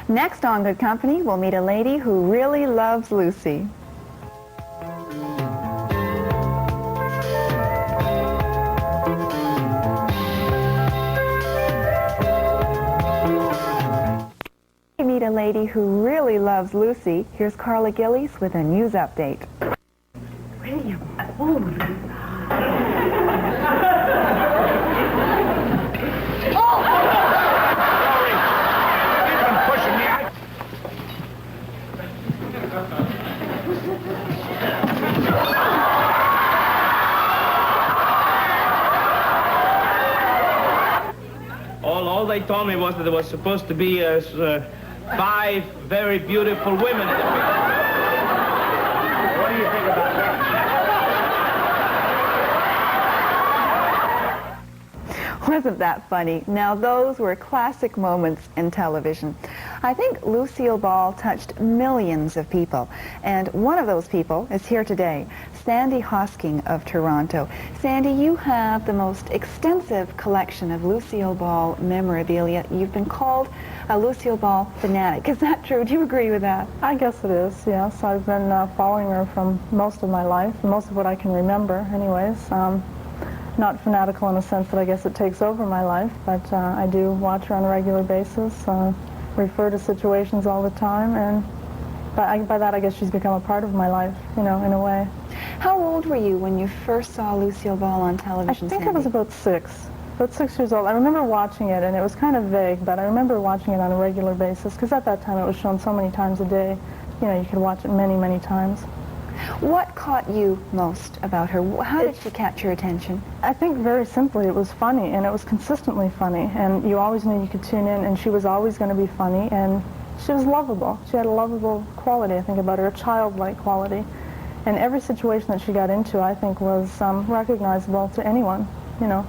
Next on Good Company, we'll meet a lady who really loves Lucy. Meet a lady who really loves Lucy. Here's Carla Gillies with a news update. William, oh. All they told me was that there was supposed to be 5 very beautiful women in the picture. What do you think about that? Wasn't that funny? Now, those were classic moments in television. I think Lucille Ball touched millions of people, and one of those people is here today, Sandy Hosking of Toronto. Sandy, you have the most extensive collection of Lucille Ball memorabilia. You've been called a Lucille Ball fanatic. Is that true? Do you agree with that? I guess it is, yes. I've been following her from most of my life, most of what I can remember anyways. Not fanatical in the sense that I guess it takes over my life, but I do watch her on a regular basis, refer to situations all the time, and by that I guess she's become a part of my life, you know, in a way. How old were you when you first saw Lucille Ball on television, I think Sandy? I was about 6 years old. I remember watching it, and it was kind of vague, but I remember watching it on a regular basis, because at that time it was shown so many times a day. You know, you could watch it many, many times. What caught you most about her? How did she catch your attention? I think very simply it was funny, and it was consistently funny, and you always knew you could tune in, and she was always going to be funny, and she was lovable. She had a lovable quality, I think, about her, a childlike quality. And every situation that she got into, I think, was recognizable to anyone, you know.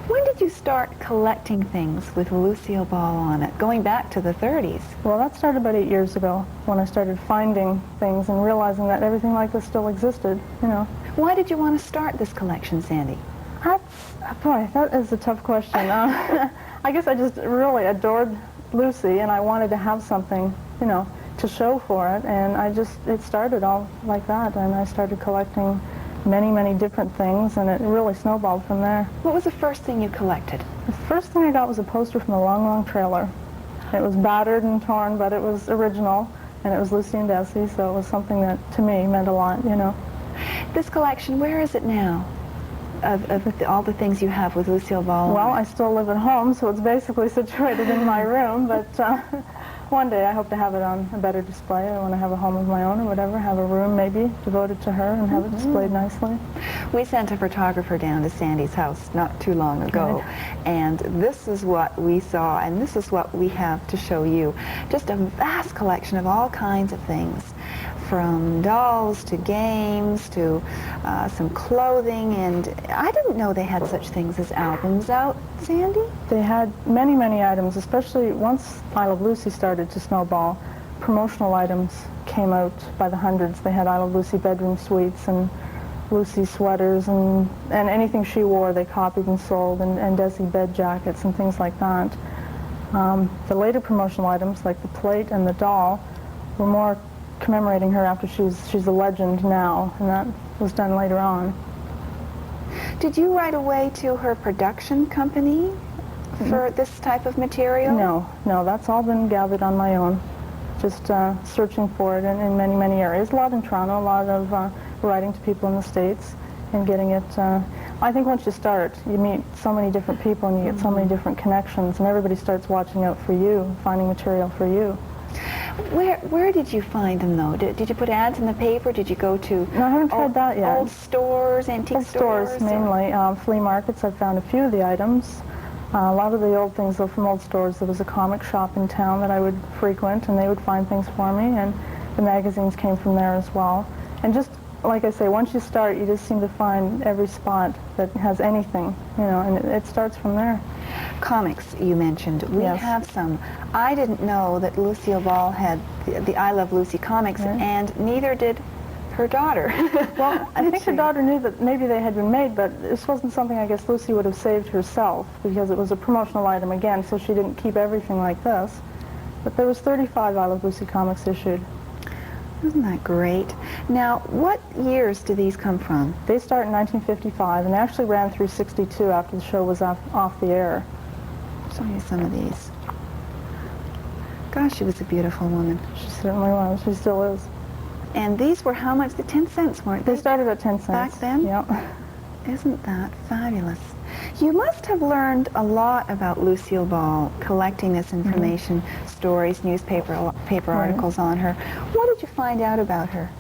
When did you start collecting things with Lucille Ball on it, going back to the 30s? Well, that started about 8 years ago, when I started finding things and realizing that everything like this still existed, you know. Why did you want to start this collection, Sandy? Boy, that is a tough question. I guess I just really adored Lucy, and I wanted to have something, you know, to show for it, and it started all like that, and I started collecting many, many different things, and it really snowballed from there. What was the first thing you collected? The first thing I got was a poster from the Long Long Trailer. It was battered and torn, but it was original, and it was Lucy and Desi, so it was something that, to me, meant a lot, you know. This collection, where is it now, of all the things you have with Lucille Ball? Well, I still live at home, so it's basically situated in my room, but one day I hope to have it on a better display. I want to have a home of my own or whatever, have a room maybe devoted to her and have it displayed nicely. We sent a photographer down to Sandy's house not too long ago, and this is what we saw, and this is what we have to show you. Just a vast collection of all kinds of things, from dolls to games to some clothing, and I didn't know they had such things as albums out, Sandy? They had many, many items, especially once I Love Lucy started to snowball. Promotional items came out by the hundreds. They had I Love Lucy bedroom suites and Lucy sweaters and anything she wore they copied and sold, and Desi bed jackets and things like that. The later promotional items, like the plate and the doll, were more commemorating her after she's a legend now, and that was done later on. Did you write away to her production company for this type of material? No, that's all been gathered on my own. Just searching for it in many, many areas. A lot in Toronto, a lot of writing to people in the States and getting it. I think once you start, you meet so many different people and you get so many different connections, and everybody starts watching out for you, finding material for you. Where did you find them, though? Did you put ads in the paper? Did you go to No, I haven't tried that yet. Old stores, antique Old stores mainly. Flea markets, I've found a few of the items. A lot of the old things, though, from old stores. There was a comic shop in town that I would frequent, and they would find things for me, and the magazines came from there as well. And just, like I say, once you start, you just seem to find every spot that has anything, you know, and it starts from there. Comics, you mentioned. We have some. I didn't know that Lucille Ball had the I Love Lucy comics, and neither did her daughter. Well, I think her daughter knew that maybe they had been made, but this wasn't something I guess Lucy would have saved herself, because it was a promotional item again, so she didn't keep everything like this. But there was 35 I Love Lucy comics issued. Isn't that great? Now, what years do these come from? They start in 1955, and they actually ran through 62 after the show was off the air. I'll show you some of these. Gosh, she was a beautiful woman. She certainly was. She still is. And these were how much? The 10 cents, weren't They they? started at 10 cents. Back then? Yeah. Isn't that fabulous? You must have learned a lot about Lucille Ball, collecting this information, stories, newspaper paper articles on her. What did you find out about her?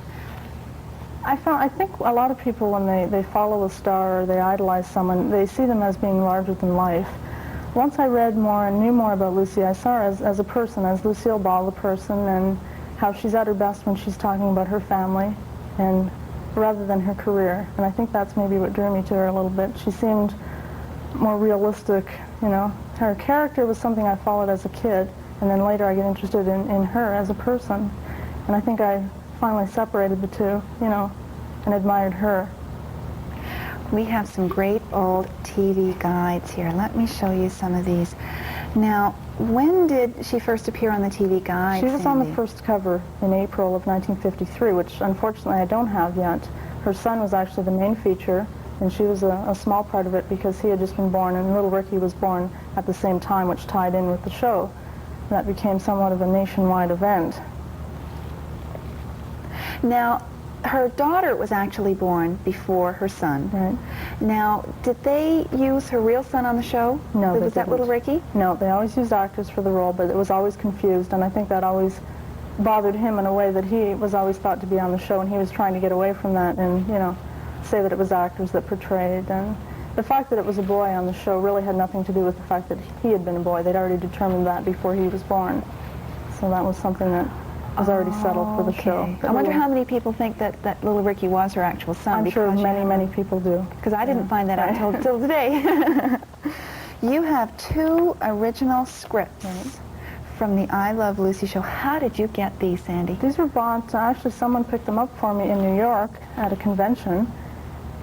I think a lot of people, when they follow a star or they idolize someone, they see them as being larger than life. Once I read more and knew more about Lucy, I saw her as a person, as Lucille Ball, the person, and how she's at her best when she's talking about her family, and rather than her career. And I think that's maybe what drew me to her a little bit. She seemed more realistic, you know. Her character was something I followed as a kid, and then later I get interested in her as a person. And I think I finally separated the two, you know, and admired her. We have some great old TV guides here. Let me show you some of these. Now, when did she first appear on the TV guide, She was on the Sandy? first cover in April of 1953, which unfortunately I don't have yet. Her son was actually the main feature, and she was a small part of it because he had just been born, and little Ricky was born at the same time, which tied in with the show. And that became somewhat of a nationwide event. Now, her daughter was actually born before her son. Right. Now, did they use her real son on the show? No, they Was that didn't. little Ricky? No, they always used actors for the role, but it was always confused, and I think that always bothered him in a way that he was always thought to be on the show, and he was trying to get away from that and, you know, say that it was actors that portrayed. And the fact that it was a boy on the show really had nothing to do with the fact that he had been a boy. They'd already determined that before he was born. So that was something that was already settled for the show. Okay. But I wonder really, how many people think that little Ricky was her actual son. I'm sure many people do. Because I didn't find that out till today. You have two original scripts from the I Love Lucy show. How did you get these, Sandy? These were bought, actually someone picked them up for me in New York at a convention.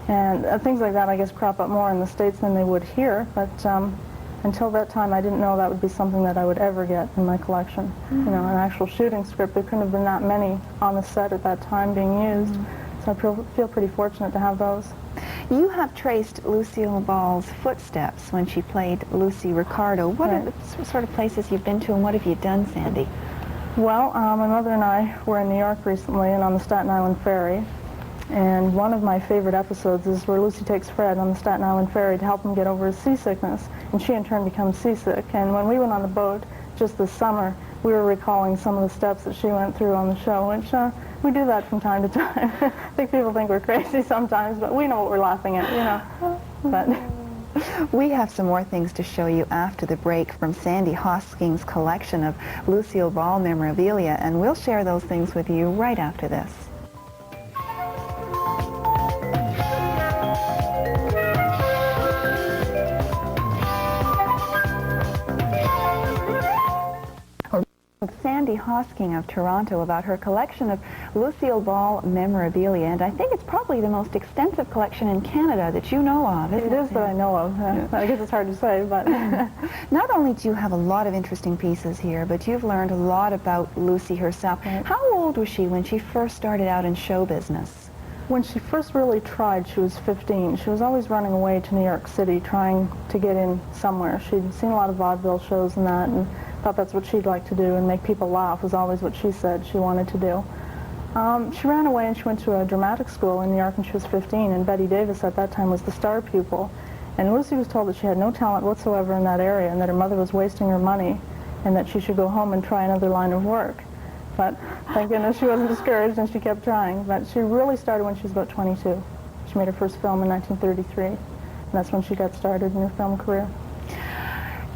And things like that, I guess, crop up more in the States than they would here. But until that time, I didn't know that would be something that I would ever get in my collection. You know, an actual shooting script. There couldn't have been that many on the set at that time being used. So I feel pretty fortunate to have those. You have traced Lucille Ball's footsteps when she played Lucy Ricardo. What are the sort of places you've been to, and what have you done, Sandy? Well, my mother and I were in New York recently and on the Staten Island Ferry. And one of my favorite episodes is where Lucy takes Fred on the Staten Island Ferry to help him get over his seasickness. And she in turn becomes seasick. And when we went on the boat just this summer, we were recalling some of the steps that she went through on the show, which we do that from time to time. I think people think we're crazy sometimes, but we know what we're laughing at, you know. But We have some more things to show you after the break from Sandy Hosking's collection of Lucille Ball memorabilia, and we'll share those things with you right after this. With Sandy Hosking of Toronto about her collection of Lucille Ball memorabilia, and I think it's probably the most extensive collection in Canada that you know of, isn't it? it is that I know of. I guess it's hard to say, but Not only do you have a lot of interesting pieces here, but you've learned a lot about Lucy herself. Right. How old was she when she first started out in show business? when she first really tried, she was 15. She was always running away to New York City trying to get in somewhere. She'd seen a lot of vaudeville shows and that, and thought that's what she'd like to do, and make people laugh was always what she said she wanted to do. She ran away and she went to a dramatic school in New York when she was 15, and Betty Davis at that time was the star pupil. And Lucy was told that she had no talent whatsoever in that area and that her mother was wasting her money and that she should go home and try another line of work. But thank goodness she wasn't discouraged and she kept trying. But she really started when she was about 22. She made her first film in 1933, and that's when she got started in her film career.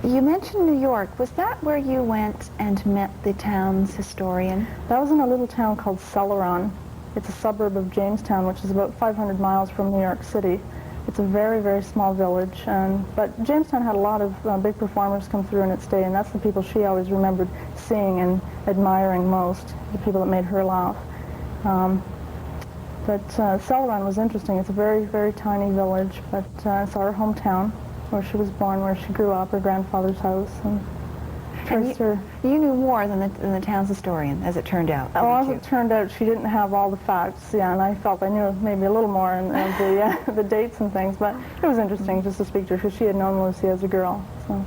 You mentioned New York. Was that where you went and met the town's historian? That was in a little town called Celeron. It's a suburb of Jamestown, which is about 500 miles from New York City. It's a very, very small village, but Jamestown had a lot of big performers come through in its day, and that's the people she always remembered seeing and admiring most, the people that made her laugh. But Celeron was interesting. It's a very, very tiny village, but it's our hometown, where she was born, where she grew up, her grandfather's house. And And traced her. you knew more than the town's historian, as it turned out. Well, as didn't it turned out, she didn't have all the facts, yeah, and I felt I knew maybe a little more of the dates and things, but it was interesting just to speak to her because she had known Lucy as a girl. So.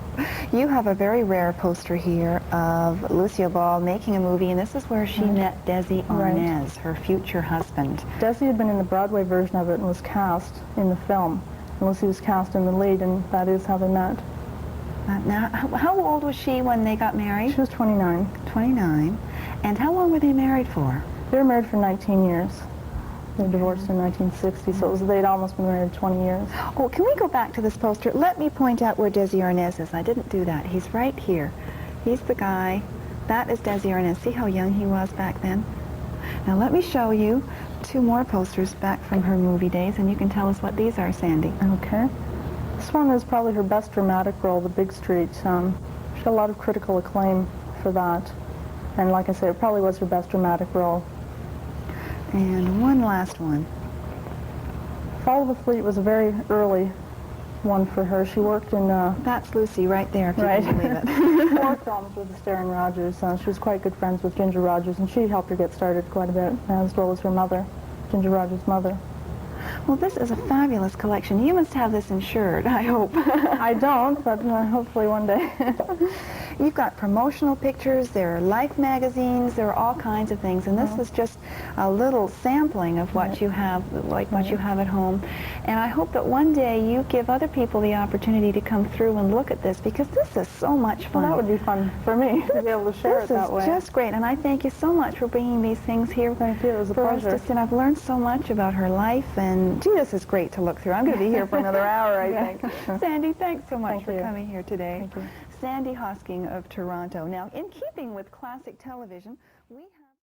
You have a very rare poster here of Lucille Ball making a movie, and this is where she met Desi Arnaz, her future husband. Desi had been in the Broadway version of it and was cast in the film. And Lucy was cast in the lead, and that is how they met. Now, how old was she when they got married? She was 29. 29. And how long were they married for? They were married for 19 years. They divorced in 1960, so they'd almost been married 20 years. Oh, can we go back to this poster? Let me point out where Desi Arnaz is. I didn't do that. He's right here. He's the guy. That is Desi Arnaz. See how young he was back then? Now let me show you two more posters back from her movie days, and you can tell us what these are, Sandy. Okay. This one is probably her best dramatic role, The Big Street. She had a lot of critical acclaim for that. And like I said, it probably was her best dramatic role. And one last one. Fall of the Fleet was a very early one for her. She worked in That's Lucy right there, if you right. can believe it. 4 films with Darren Rogers. She was quite good friends with Ginger Rogers, and she helped her get started quite a bit, as well as her mother, Ginger Rogers' mother. Well, this is a fabulous collection. You must have this insured, I hope. I don't, but hopefully one day. You've got promotional pictures, there are Life magazines, there are all kinds of things, and this is just a little sampling of what you have, like what you have at home. And I hope that one day you give other people the opportunity to come through and look at this, because this is so much fun. Well, that would be fun for me to be able to share it that way. This is just great, and I thank you so much for bringing these things here. Thank you. It was a for us pleasure. to see. I've learned so much about her life, and gee, this is great to look through. I'm going to be here for another hour, I think. Sandy, thanks so much for coming here today. Thank you. Sandy Hosking of Toronto. Now, in keeping with classic television, we have...